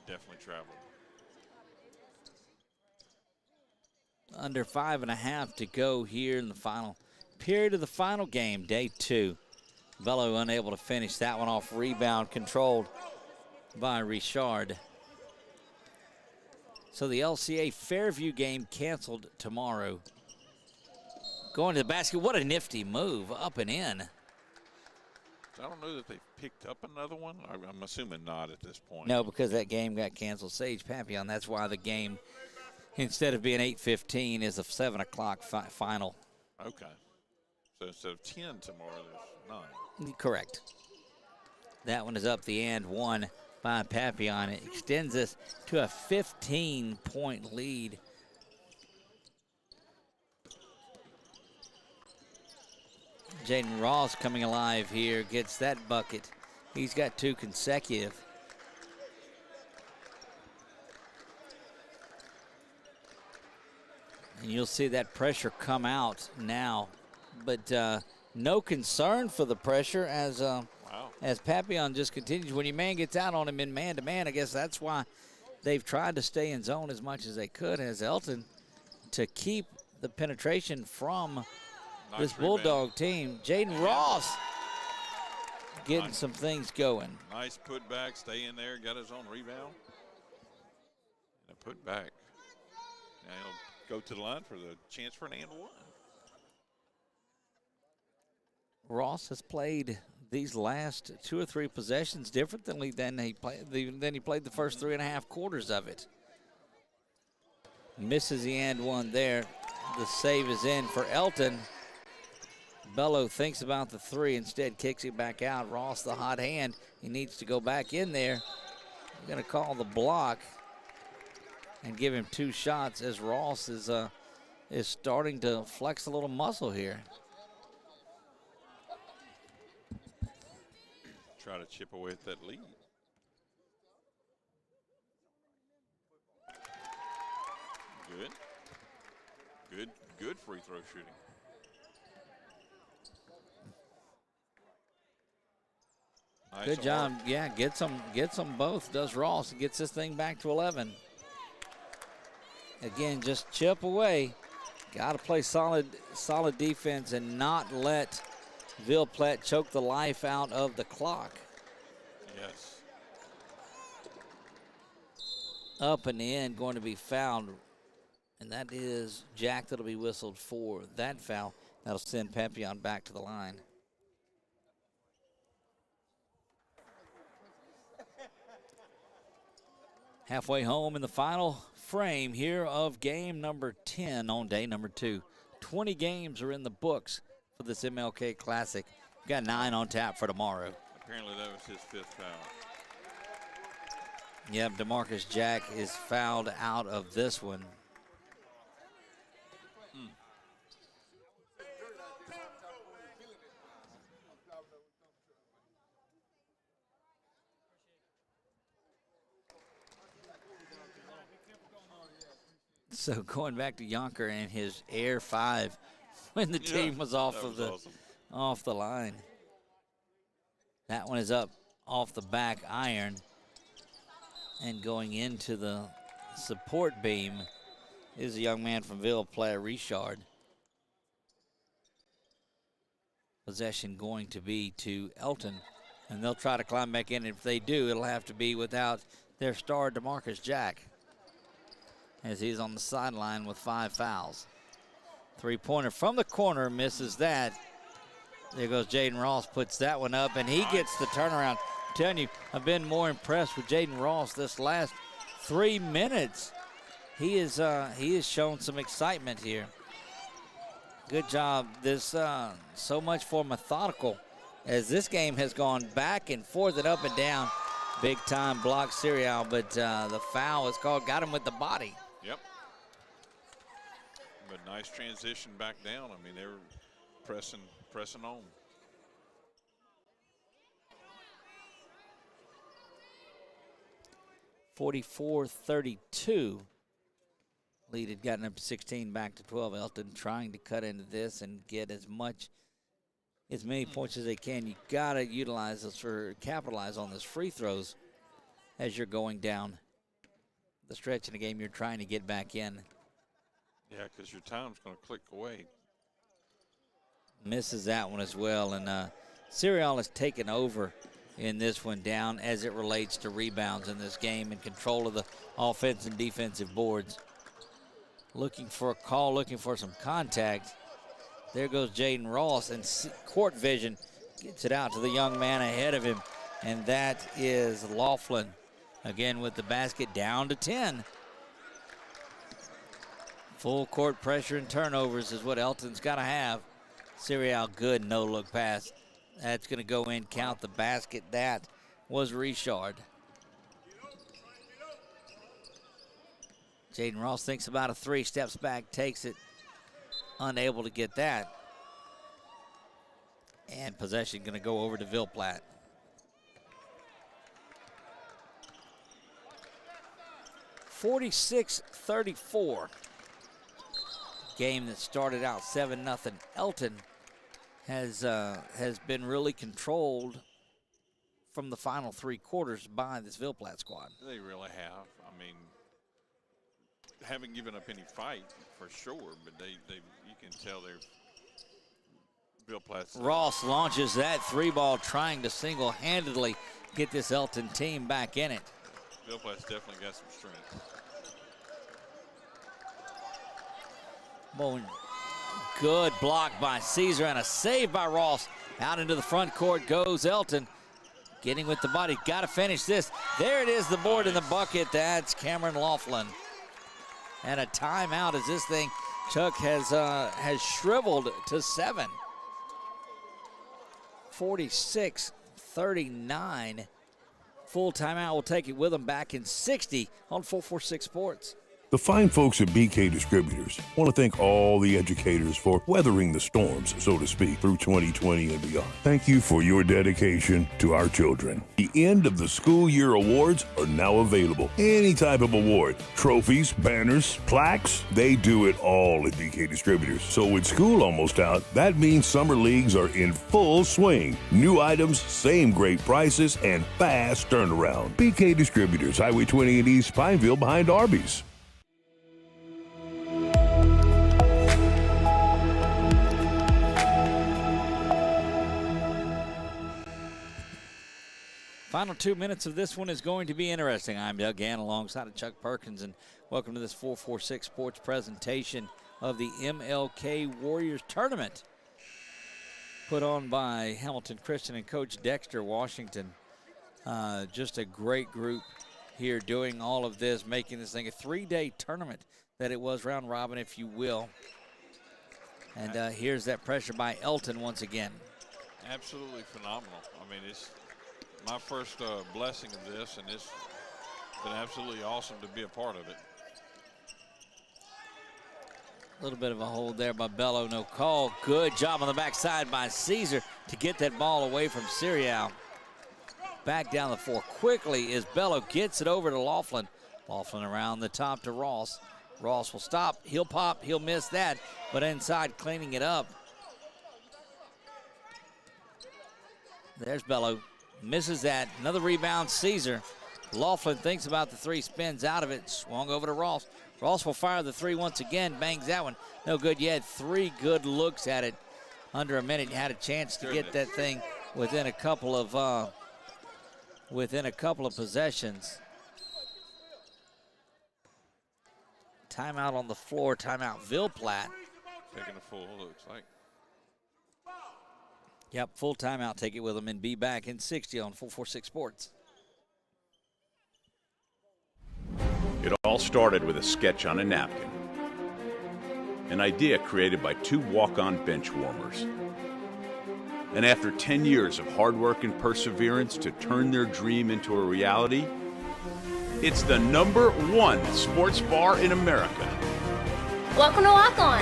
B: definitely traveled.
A: Under 5.5 to go here in the final period of the final game, day 2. Bello unable to finish that one off. Rebound controlled by Richard. So the LCA Fairview game canceled tomorrow. Going to the basket. What a nifty move, up and in.
B: I don't know that they've picked up another one. I'm assuming not at this point.
A: No, because that game got canceled. Sage Papillon, that's why the game, instead of being 8:15, is a 7 o'clock final.
B: Okay. So instead of 10 tomorrow, there's 9.
A: Correct. That one is up the and one by Papillon. It extends us to a 15-point lead. Jaden Ross coming alive here, gets that bucket. He's got 2 consecutive. And you'll see that pressure come out now. But no concern for the pressure as Papillon just continues. When your man gets out on him in man-to-man, I guess that's why they've tried to stay in zone as much as they could as Elton to keep the penetration from this Bulldog team. Jaden Ross getting some things going.
B: Nice putback, stay in there, got his own rebound. And a putback. Now he'll go to the line for the chance for an and one.
A: Ross has played these last 2 or 3 possessions differently than he played the first 3.5 quarters of it. Misses the and one there. The save is in for Elton. Bello thinks about the 3, instead kicks it back out. Ross, the hot hand, he needs to go back in there. We're going to call the block and give him 2 shots as Ross is starting to flex a little muscle here.
B: try to chip away at that lead. Good free throw shooting. Nice
A: Good job. Yeah, gets them both. Does Ross. Gets this thing back to 11. Again, just chip away. Got to play solid defense and not let Ville Platte choke the life out of the clock.
B: Yes.
A: Up and in, going to be fouled. And that is Jack that'll be whistled for that foul. That'll send Papillon back to the line. Halfway home in the final frame here of game number 10 on day number 2. 20 games are in the books for this MLK Classic. We've got 9 on tap for tomorrow.
B: Apparently that was his 5th foul.
A: Yep, DeMarcus Jack is fouled out of this one. So going back to Yonker and his Air 5 when the team was off the line. That one is up off the back iron and going into the support beam is a young man from Ville, Platte Richard. Possession going to be to Elton, and they'll try to climb back in. If they do, it'll have to be without their star DeMarcus Jack, as he's on the sideline with 5 fouls. Three-pointer from the corner, misses that. There goes Jaden Ross, puts that one up, and he gets the turnaround. I'm telling you, I've been more impressed with Jaden Ross this last 3 minutes. He has shown some excitement here. Good job. This so much for methodical, as this game has gone back and forth and up and down. Big time block Serial, but the foul is called. Got him with the body.
B: Yep. But nice transition back down. I mean, they were pressing on.
A: (44-32). Lead had gotten up to 16, back to 12. Elton trying to cut into this and get as many points as they can. You gotta utilize this or capitalize on this free throws as you're going down the stretch in the game. You're trying to get back in.
B: Yeah, because your time's going to click away.
A: Misses that one as well, and Serial has taken over in this one down as it relates to rebounds in this game and control of the offense and defensive boards. Looking for a call, looking for some contact. There goes Jaden Ross, and court vision gets it out to the young man ahead of him, and that is Laughlin. Again with the basket, down to 10. Full court pressure and turnovers is what Elton's got to have. Serial, good no-look pass. That's going to go in, count the basket. That was Richard. Jaden Ross thinks about a 3, steps back, takes it. Unable to get that. And possession going to go over to Ville Platte. (46-34). Game that started out 7-0. Elton has been really controlled from the final 3 quarters by this Ville Platte squad.
B: They really have. I mean, haven't given up any fight for sure, but they you can tell they're Ville Platte's.
A: Ross launches that 3-ball, trying to single-handedly get this Elton team back in it.
B: Ville Platte's definitely got some strength.
A: Well, good block by Caesar and a save by Ross. Out into the front court goes Elton. Getting with the body, got to finish this. There it is, the board in the bucket. That's Cameron Laughlin. And a timeout as this thing, Chuck has shriveled to 7. 46-39. Full timeout. We'll take it with them back in 60 on 446 Sports.
F: The fine folks at BK Distributors want to thank all the educators for weathering the storms, so to speak, through 2020 and beyond. Thank you for your dedication to our children. The end of the school year awards are now available. Any type of award, trophies, banners, plaques, they do it all at BK Distributors. So with school almost out, that means summer leagues are in full swing. New items, same great prices, and fast turnaround. BK Distributors, Highway 20 in East Pineville behind Arby's.
A: Final 2 minutes of this one is going to be interesting. I'm Doug Gann alongside of Chuck Perkins, and welcome to this 446 Sports presentation of the MLK Warriors Tournament, put on by Hamilton Christian and Coach Dexter Washington. Just a great group here doing all of this, making this thing a 3-day tournament that it was, round robin, if you will. And here's that pressure by Elton once again.
B: Absolutely phenomenal. I mean, it's my first blessing of this, and it's been absolutely awesome to be a part of it.
A: A little bit of a hold there by Bello, no call. Good job on the backside by Caesar to get that ball away from Serial. Back down the floor quickly as Bello gets it over to Laughlin. Laughlin around the top to Ross. Ross will stop, he'll pop, he'll miss that, but inside cleaning it up. There's Bello. Misses that. Another rebound, Caesar. Laughlin thinks about the three, spins out of it, swung over to Ross. Ross will fire the three once again, bangs that one. No good. You had 3 good looks at it under a minute. You had a chance to get that thing within a couple of possessions. Timeout on the floor. Timeout, Ville Platte.
B: Taking a full, looks like.
A: Yep, full timeout. Take it with them and be back in 60 on 446 Sports.
D: It all started with a sketch on a napkin. An idea created by 2 walk-on bench warmers. And after 10 years of hard work and perseverance to turn their dream into a reality, it's the #1 sports bar in America.
E: Welcome to Walk On.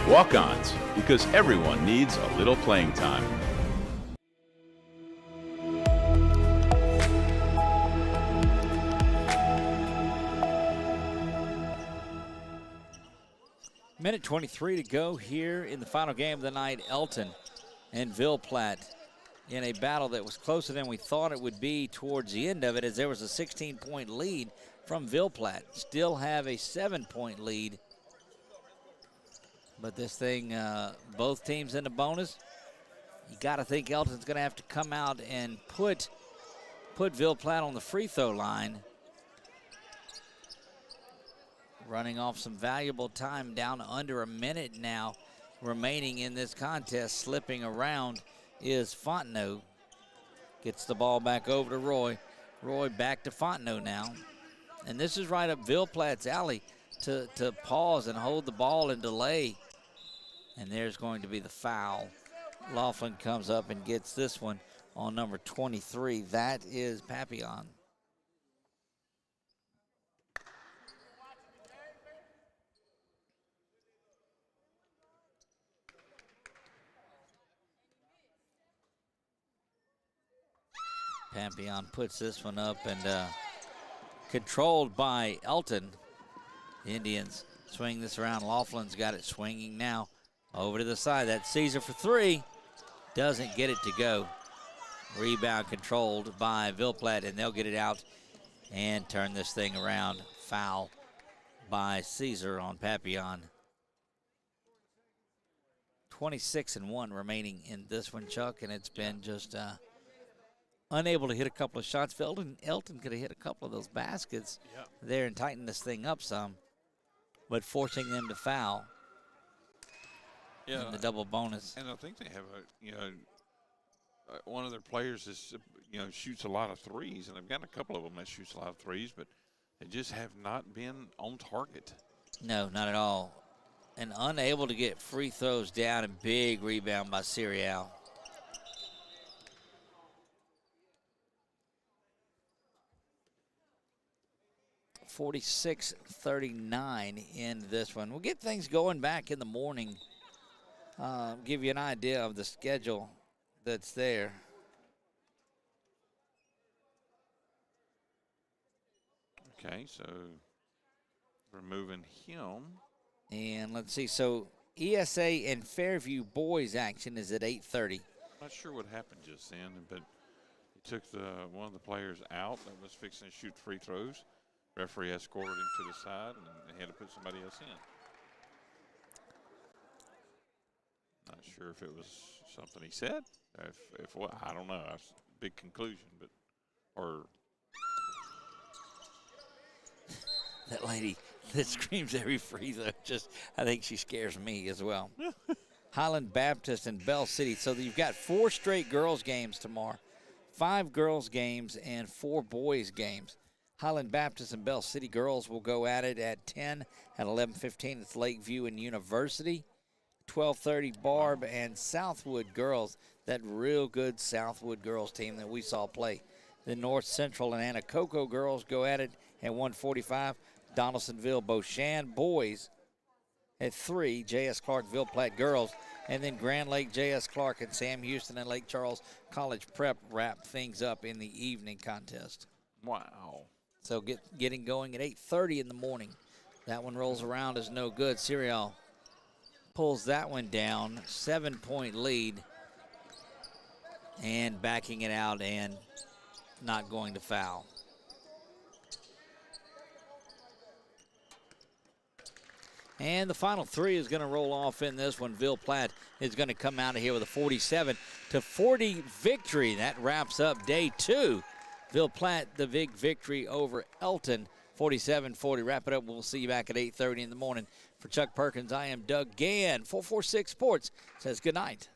D: Walk-ons, because everyone needs a little playing time.
A: Minute 23 to go here in the final game of the night. Elton and Ville Platte in a battle that was closer than we thought it would be towards the end of it, as there was a 16-point lead from Ville Platte. Still have a 7-point lead. But this thing, both teams in the bonus. You got to think Elton's going to have to come out and put Ville Platte on the free throw line. Running off some valuable time, down to under a minute now remaining in this contest. Slipping around is Fontenot. Gets the ball back over to Roy. Roy back to Fontenot now. And this is right up Ville Platte's alley to pause and hold the ball and delay. And there's going to be the foul. Laughlin comes up and gets this one on number 23. That is Papillon. Papillon puts this one up, and controlled by Elton. The Indians swing this around. Laughlin's got it swinging now. Over to the side. That's Caesar for 3. Doesn't get it to go. Rebound controlled by Ville Platte, and they'll get it out and turn this thing around. Foul by Caesar on Papillon. 26-1 remaining in this one, Chuck, and it's been just unable to hit a couple of shots. Elton could have hit a couple of those baskets there and tighten this thing up some, but forcing them to foul. In the double bonus.
B: And I think they have one of their players is, shoots a lot of threes, and they've got a couple of them that shoots a lot of threes, but they just have not been on target.
A: No, not at all. And unable to get free throws down, and big rebound by Serial. 46-39 in this one. We'll get things going back in the morning. Give you an idea of the schedule that's there.
B: Okay, so removing him.
A: And let's see, so ESA and Fairview boys action is at 8:30.
B: Not sure what happened just then, but he took one of the players out that was fixing to shoot free throws. Referee escorted him to the side, and they had to put somebody else in. Not sure if it was something he said. If what, I don't know. That's a big conclusion, but or
A: That lady that screams every free throw, I think she scares me as well. Highland Baptist and Bell City. So you've got 4 straight girls games tomorrow, 5 girls games and 4 boys games. Highland Baptist and Bell City girls will go at it at 10. At 11:15, it's Lakeview and University. 12:30, Barb and Southwood girls, that real good Southwood girls team that we saw play. The North Central and Anacoco girls go at it at 1:45. Donaldsonville Beauchamp boys at 3. J.S. Clark Ville Platte girls. And then Grand Lake J.S. Clark and Sam Houston and Lake Charles College Prep wrap things up in the evening contest.
B: wow.
A: So getting going at 8:30 in the morning. That one rolls around is no good. Serial pulls that one down. 7-point lead. And backing it out and not going to foul. And the final 3 is going to roll off in this one. Ville Platte is going to come out of here with a 47-40 victory. That wraps up day 2. Ville Platte, the big victory over Elton, 47-40. Wrap it up. We'll see you back at 8:30 in the morning. For Chuck Perkins, I am Doug Gann. 446 Sports says good night.